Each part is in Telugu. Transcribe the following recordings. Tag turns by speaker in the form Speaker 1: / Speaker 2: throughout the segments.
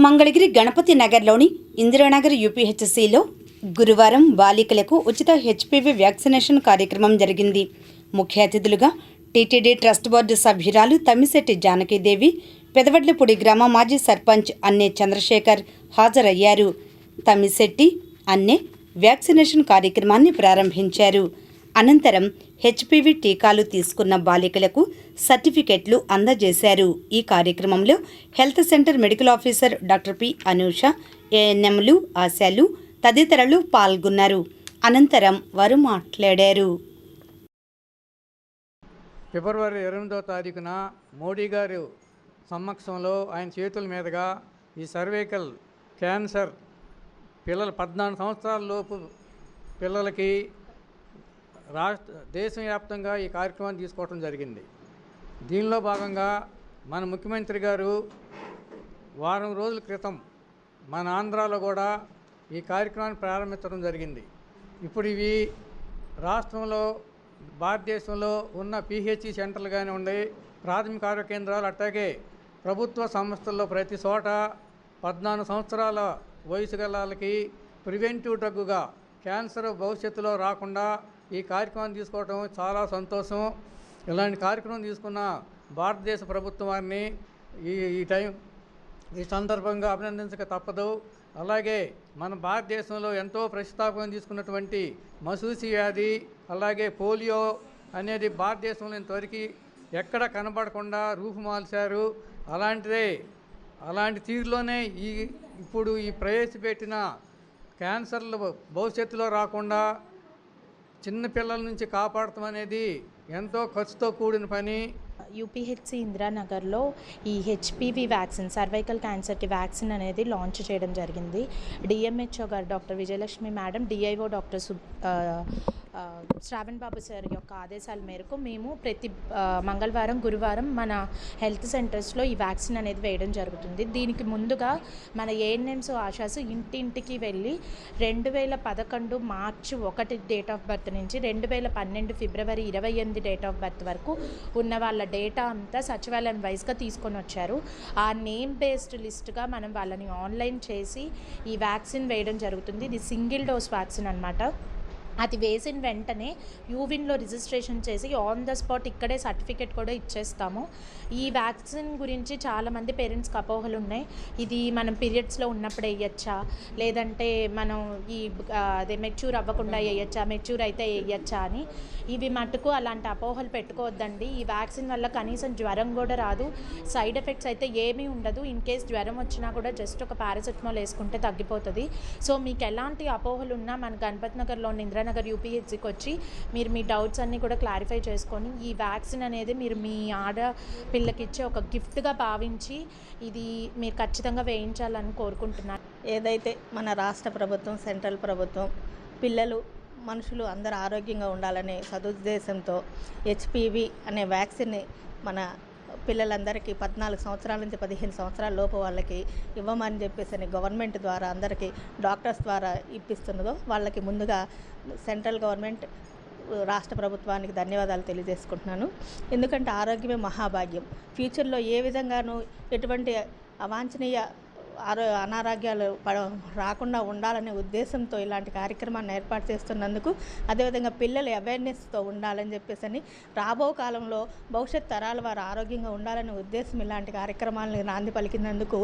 Speaker 1: మంగళగిరి గణపతి నగర్లోని ఇందిరానగర్ యూపీహెచ్సిలో గురువారం బాలికలకు ఉచిత హెచ్పివి వ్యాక్సినేషన్ కార్యక్రమం జరిగింది. ముఖ్య అతిథులుగా టీటీడీ ట్రస్ట్ బోర్డు సభ్యురాలు తమ్మిశెట్టి జానకీదేవి, పెదవడ్లపూడి గ్రామ మాజీ సర్పంచ్ అన్నే చంద్రశేఖర్ హాజరయ్యారు. తమ్మిశెట్టి, అన్నే వ్యాక్సినేషన్ కార్యక్రమాన్ని ప్రారంభించారు. అనంతరం హెచ్పివి టీకాలు తీసుకున్న బాలికలకు సర్టిఫికెట్లు అందజేశారు. ఈ కార్యక్రమంలో health centre medical officer doctor P Anusha, ఏఎన్ఎంలు, ఆశాలు తదితరులు పాల్గొన్నారు. అనంతరం వారు మాట్లాడారు.
Speaker 2: ఫిబ్రవరి 28వ తారీఖున మోడీ గారు సమక్షంలో ఆయన చేతుల మీదుగా ఈ సర్వైకల్ క్యాన్సర్ పిల్లలు 14 సంవత్సరాల లోపు పిల్లలకి దేశవ్యాప్తంగా ఈ కార్యక్రమాన్ని తీసుకోవడం జరిగింది. దీనిలో భాగంగా మన ముఖ్యమంత్రి గారు వారం రోజుల క్రితం మన ఆంధ్రాలో కూడా ఈ కార్యక్రమాన్ని ప్రారంభించడం జరిగింది. ఇప్పుడు ఇవి రాష్ట్రంలో భారతదేశంలో ఉన్న పిహెచ్సి సెంటర్లు కానివ్వండి, ప్రాథమిక ఆరోగ్య కేంద్రాలు, అట్లాగే ప్రభుత్వ సంస్థల్లో ప్రతి చోట 14 సంవత్సరాల వయసు గల వాళ్ళకి ప్రివెంటివ్ డ్రగ్గా క్యాన్సర్ భవిష్యత్తులో రాకుండా ఈ కార్యక్రమాన్ని తీసుకోవడం చాలా సంతోషం. ఇలాంటి కార్యక్రమం తీసుకున్న భారతదేశ ప్రభుత్వం వారిని ఈ సందర్భంగా అభినందించక తప్పదు. అలాగే మన భారతదేశంలో ఎంతో ప్రతిష్టాపకం తీసుకున్నటువంటి మసూచి వ్యాధి, అలాగే పోలియో అనేది భారతదేశంలో ఇంతవరకు ఎక్కడ కనబడకుండా రూపుమాల్చారు. అలాంటి తీరులోనే ఇప్పుడు ఈ ప్రవేశపెట్టిన క్యాన్సర్లు భవిష్యత్తులో రాకుండా చిన్న పిల్లల నుంచి కాపాడటం అనేది ఎంతో ఖర్చుతో కూడిన పని.
Speaker 3: యూపీహెచ్సి ఇందిరానగర్లో ఈ హెచ్పివి వ్యాక్సిన్, సర్వైకల్ క్యాన్సర్కి వ్యాక్సిన్ అనేది లాంచ్ చేయడం జరిగింది. డిఎంహెచ్ఓ గారు doctor Vijayalakshmi madam, DIO doctor Shravan Babu sir యొక్క ఆదేశాల మేరకు మేము ప్రతి మంగళవారం, గురువారం మన హెల్త్ సెంటర్స్లో ఈ వ్యాక్సిన్ అనేది వేయడం జరుగుతుంది. దీనికి ముందుగా మన ఏఎన్ఎంస్, ఆశాసు ఇంటింటికి వెళ్ళి 2011 మార్చి 1 డేట్ ఆఫ్ బర్త్ నుంచి 2012 ఫిబ్రవరి 28 డేట్ ఆఫ్ బర్త్ వరకు ఉన్న వాళ్ళ డేటా అంతా సచివాలయం వైజ్గా తీసుకొని వచ్చారు. ఆ నేమ్ బేస్డ్ లిస్ట్గా మనం వాళ్ళని ఆన్లైన్ చేసి ఈ వ్యాక్సిన్ వేయడం జరుగుతుంది. ఇది సింగిల్ డోస్ వ్యాక్సిన్ అన్నమాట. అది వేసిన వెంటనే యూవిన్లో రిజిస్ట్రేషన్ చేసి ఆన్ ద స్పాట్ ఇక్కడే సర్టిఫికేట్ కూడా ఇచ్చేస్తాము. ఈ వ్యాక్సిన్ గురించి చాలామంది పేరెంట్స్కి అపోహలు ఉన్నాయి. ఇది మనం పీరియడ్స్లో ఉన్నప్పుడే వేయచ్చా, లేదంటే మనం అదే మెచ్యూర్ అవ్వకుండా వేయచ్చా, మెచ్యూర్ అయితే వేయచ్చా అని. ఇవి మటుకు అలాంటి అపోహలు పెట్టుకోవద్దండి. ఈ వ్యాక్సిన్ వల్ల కనీసం జ్వరం కూడా రాదు, సైడ్ ఎఫెక్ట్స్ అయితే ఏమీ ఉండదు. ఇన్ కేస్ జ్వరం వచ్చినా కూడా జస్ట్ ఒక పారాసెటమాల్ వేసుకుంటే తగ్గిపోతుంది. సో మీకు ఎలాంటి అపోహలు ఉన్నా మన గణపతి నగర్లోని ఇందిరానగర్ యూపీహెచ్సికి వచ్చి మీరు మీ డౌట్స్ అన్నీ కూడా క్లారిఫై చేసుకొని ఈ వ్యాక్సిన్ అనేది మీరు మీ ఆడపిల్లకి ఇచ్చే ఒక గిఫ్ట్గా భావించి ఇది మీరు ఖచ్చితంగా వేయించాలని కోరుకుంటున్నాను.
Speaker 4: ఏదైతే మన రాష్ట్ర ప్రభుత్వం, సెంట్రల్ ప్రభుత్వం పిల్లలు, మనుషులు అందరూ ఆరోగ్యంగా ఉండాలనే సదుద్దేశంతో హెచ్పివి అనే వ్యాక్సిన్ని మన పిల్లలందరికీ 14 సంవత్సరాల నుంచి 15 సంవత్సరాల లోపు వాళ్ళకి ఇవ్వమని చెప్పేసి గవర్నమెంట్ ద్వారా అందరికీ డాక్టర్స్ ద్వారా ఇప్పిస్తున్నదో వాళ్ళకి ముందుగా సెంట్రల్ గవర్నమెంట్, రాష్ట్ర ప్రభుత్వానికి ధన్యవాదాలు తెలియజేసుకుంటున్నాను. ఎందుకంటే ఆరోగ్యమే మహాభాగ్యం. ఫ్యూచర్లో ఏ విధంగానూ ఎటువంటి అవాంఛనీయ అనారోగ్యాలు రాకుండా ఉండాలనే ఉద్దేశంతో ఇలాంటి కార్యక్రమాన్ని ఏర్పాటు చేస్తున్నందుకు, అదేవిధంగా పిల్లలు అవేర్నెస్తో ఉండాలని చెప్పేసి రాబో కాలంలో భవిష్యత్ తరాల వారు ఆరోగ్యంగా ఉండాలనే ఉద్దేశం ఇలాంటి కార్యక్రమాలను నాంది పలికినందుకు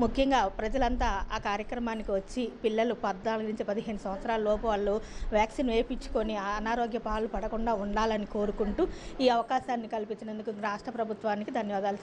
Speaker 4: ముఖ్యంగా ప్రజలంతా ఆ కార్యక్రమానికి వచ్చి పిల్లలు 14 నుంచి 15 సంవత్సరాల లోపు వాళ్ళు వ్యాక్సిన్ వేయించుకొని అనారోగ్య పాలు పడకుండా ఉండాలని కోరుకుంటూ ఈ అవకాశాన్ని కల్పించినందుకు రాష్ట్ర ప్రభుత్వానికి ధన్యవాదాలు